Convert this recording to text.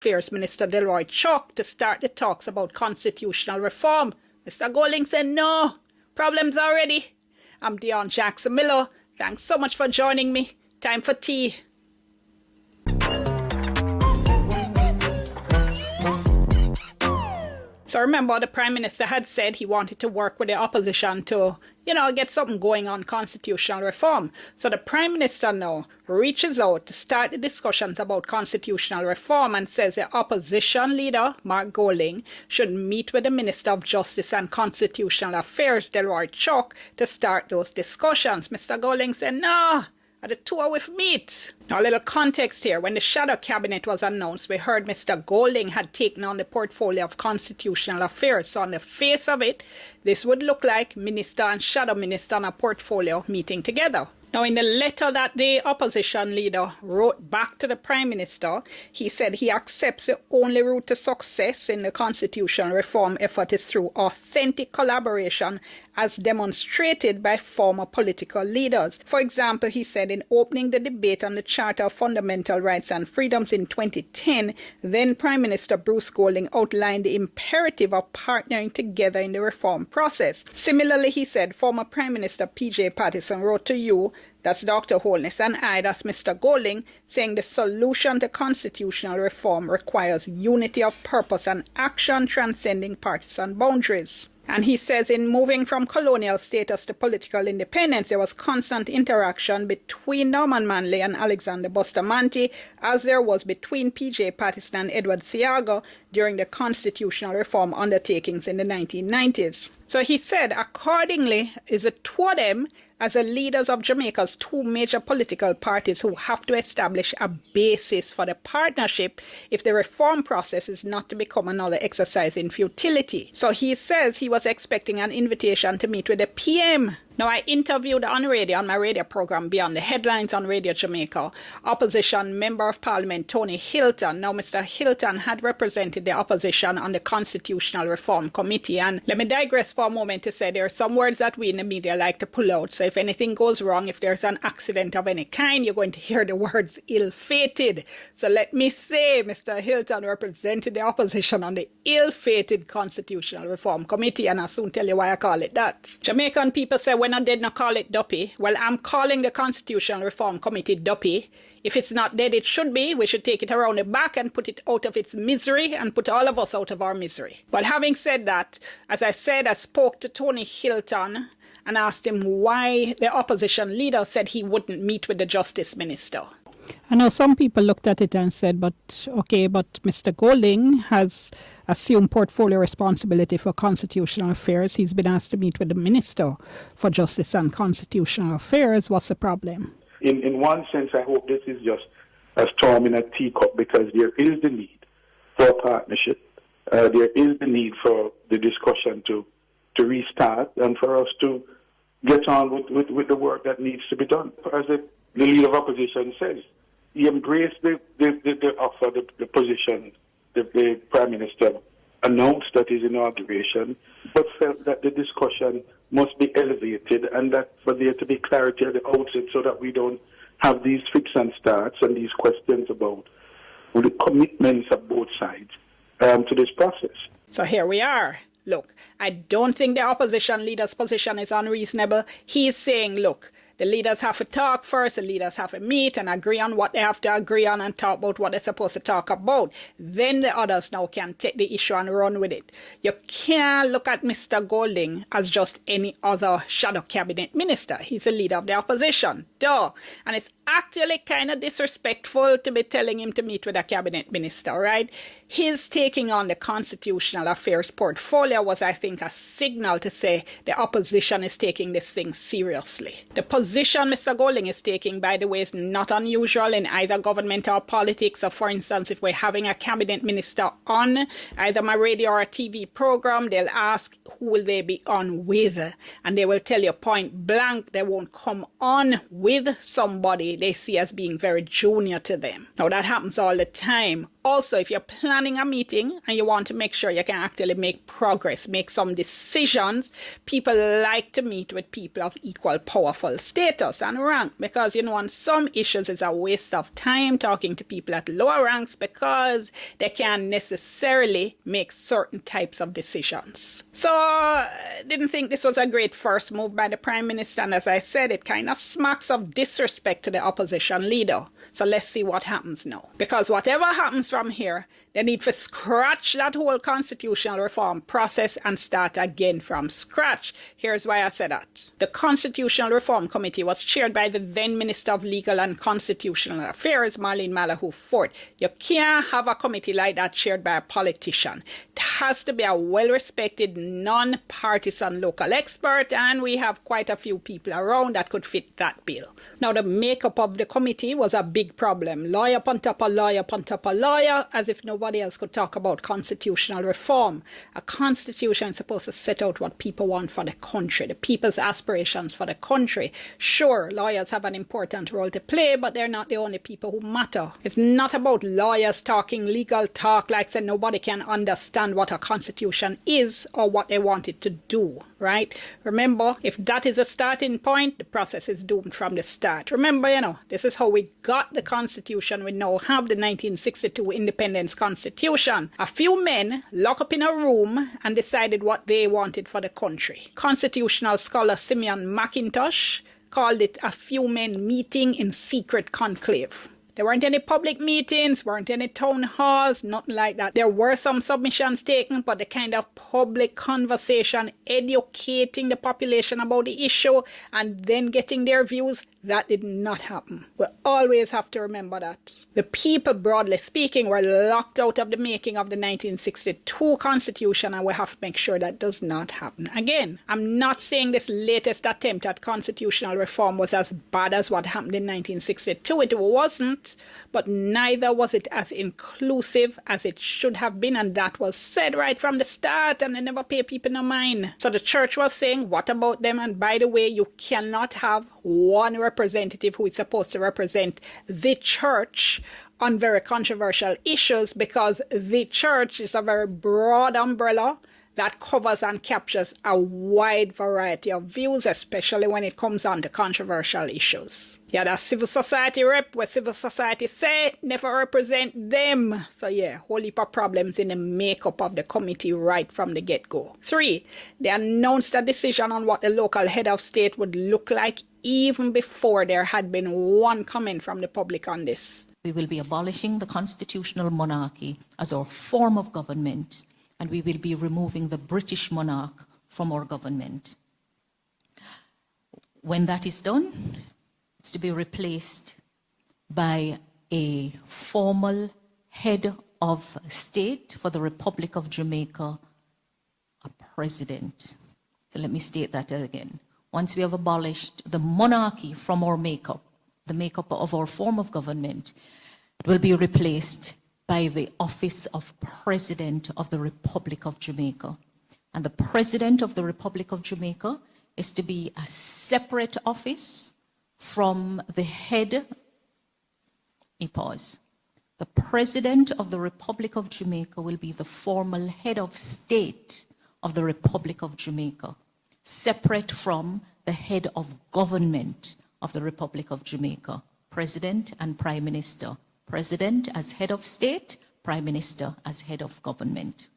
Affairs Minister Delroy Chuck to start the talks about constitutional reform. Mr. Golding said no, problems already. I'm Deon Jackson Miller. Thanks so much for joining me. Time for tea. So remember, the Prime Minister had said he wanted to work with the opposition to, get something going on constitutional reform. So the Prime Minister now reaches out to start the discussions about constitutional reform and says the opposition leader, Mark Golding, should meet with the Minister of Justice and Constitutional Affairs, Delroy Chuck, to start those discussions. Mr. Golding said, no. The two are with meat. Now, a little context here. When the shadow cabinet was announced, we heard Mr. Golding had taken on the portfolio of constitutional affairs. So on the face of it, this would look like minister and shadow minister on a portfolio meeting together. Now, in the letter that the opposition leader wrote back to the Prime Minister, he said he accepts the only route to success in the constitutional reform effort is through authentic collaboration as demonstrated by former political leaders. For example, he said in opening the debate on the Charter of Fundamental Rights and Freedoms in 2010, then Prime Minister Bruce Golding outlined the imperative of partnering together in the reform process. Similarly, he said former Prime Minister P.J. Patterson wrote to you, that's Dr. Holness, and I, that's Mr. Golding, saying the solution to constitutional reform requires unity of purpose and action transcending partisan boundaries. And he says in moving from colonial status to political independence, there was constant interaction between Norman Manley and Alexander Bustamante, as there was between P.J. Patterson and Edward Seaga during the constitutional reform undertakings in the 1990s. So he said, accordingly, is the two of them as the leaders of Jamaica's two major political parties who have to establish a basis for the partnership if the reform process is not to become another exercise in futility. So he says he was expecting an invitation to meet with the PM. Now, I interviewed on radio, on my radio program Beyond the Headlines on Radio Jamaica, opposition Member of Parliament Tony Hilton. Now, Mr. Hilton had represented the opposition on the Constitutional Reform Committee. And let me digress for a moment to say there are some words that we in the media like to pull out. So if anything goes wrong, if there's an accident of any kind, you're going to hear the words ill-fated. So let me say Mr. Hilton represented the opposition on the ill-fated Constitutional Reform Committee. And I'll soon tell you why I call it that. Jamaican people say, when I did not call it duppy. Well, I'm calling the Constitutional Reform Committee duppy. If it's not dead, it should be. We should take it around the back and put it out of its misery and put all of us out of our misery. But having said that, as I said, I spoke to Tony Hilton and asked him why the opposition leader said he wouldn't meet with the Justice Minister. I know some people looked at it and said, but Mr. Golding has assumed portfolio responsibility for constitutional affairs. He's been asked to meet with the Minister for Justice and Constitutional Affairs. What's the problem? In one sense, I hope this is just a storm in a teacup because there is the need for a partnership. There is the need for the discussion to restart and for us to get on with the work that needs to be done. As the leader of opposition says, he embraced the offer, the position the Prime Minister announced at his inauguration, but felt that the discussion must be elevated and that for there to be clarity at the outset so that we don't have these fits and starts and these questions about the commitments of both sides to this process. So here we are. Look, I don't think the opposition leader's position is unreasonable. He's saying, look, the leaders have to talk first, the leaders have to meet and agree on what they have to agree on and talk about what they're supposed to talk about. Then the others now can take the issue and run with it. You can't look at Mr. Golding as just any other shadow cabinet minister. He's a leader of the opposition. Duh. And it's actually kind of disrespectful to be telling him to meet with a cabinet minister, right? His taking on the constitutional affairs portfolio was, I think, a signal to say the opposition is taking this thing seriously. The position Mr. Golding is taking, by the way, is not unusual in either government or politics. So, for instance, if we're having a cabinet minister on either my radio or a TV program, they'll ask who will they be on with, and they will tell you point blank they won't come on with somebody they see as being very junior to them. Now, that happens all the time. also, if you're planning a meeting and you want to make sure you can actually make progress, make some decisions, people like to meet with people of equal powerful status and rank, because, you know, on some issues it's a waste of time talking to people at lower ranks because they can't necessarily make certain types of decisions. So I didn't think this was a great first move by the Prime Minister, and as I said, it kind of smacks of disrespect to the opposition leader. So let's see what happens now. Because whatever happens from here, they need to scratch that whole constitutional reform process and start again from scratch. Here's why I said that. The Constitutional Reform Committee was chaired by the then Minister of Legal and Constitutional Affairs, Marlene Malahoo Fort. You can't have a committee like that chaired by a politician. It has to be a well-respected, non-partisan local expert, and we have quite a few people around that could fit that bill. Now, the makeup of the committee was a big problem. Lawyer upon top of lawyer upon top of lawyer, as if nobody else could talk about constitutional reform. A constitution is supposed to set out what people want for the country, the people's aspirations for the country. Sure, lawyers have an important role to play, but they're not the only people who matter. It's not about lawyers talking legal talk like say nobody can understand what a constitution is or what they want it to do, right? Remember, if that is a starting point, the process is doomed from the start. Remember, you know, this is how we got the Constitution. We now have the 1962 Independence Constitution. A few men locked up in a room and decided what they wanted for the country. Constitutional scholar Simeon McIntosh called it a few men meeting in secret conclave. There weren't any public meetings, weren't any town halls, nothing like that. There were some submissions taken, but the kind of public conversation, educating the population about the issue, and then getting their views, that did not happen. We always have to remember that. The people, broadly speaking, were locked out of the making of the 1962 Constitution, and we have to make sure that does not happen again. I'm not saying this latest attempt at constitutional reform was as bad as what happened in 1962. It wasn't, but neither was it as inclusive as it should have been, and that was said right from the start, and they never pay people no mind. So the church was saying, what about them? And by the way, you cannot have one representative who is supposed to represent the church on very controversial issues, because the church is a very broad umbrella that covers and captures a wide variety of views, especially when it comes on to controversial issues. Yeah, that civil society rep, what civil society say, never represent them. So yeah, whole heap of problems in the makeup of the committee right from the get-go. 3, they announced a decision on what the local head of state would look like even before there had been one comment from the public on this. We will be abolishing the constitutional monarchy as our form of government, and we will be removing the British monarch from our government. When that is done, it's to be replaced by a formal head of state for the Republic of Jamaica, a president. So let me state that again. Once we have abolished the monarchy from our makeup, the makeup of our form of government, it will be replaced by the office of President of the Republic of Jamaica. And the President of the Republic of Jamaica is to be a separate office from the head. The President of the Republic of Jamaica will be the formal head of state of the Republic of Jamaica, separate from the head of government of the Republic of Jamaica, President and Prime Minister. President as head of state, Prime Minister as head of government.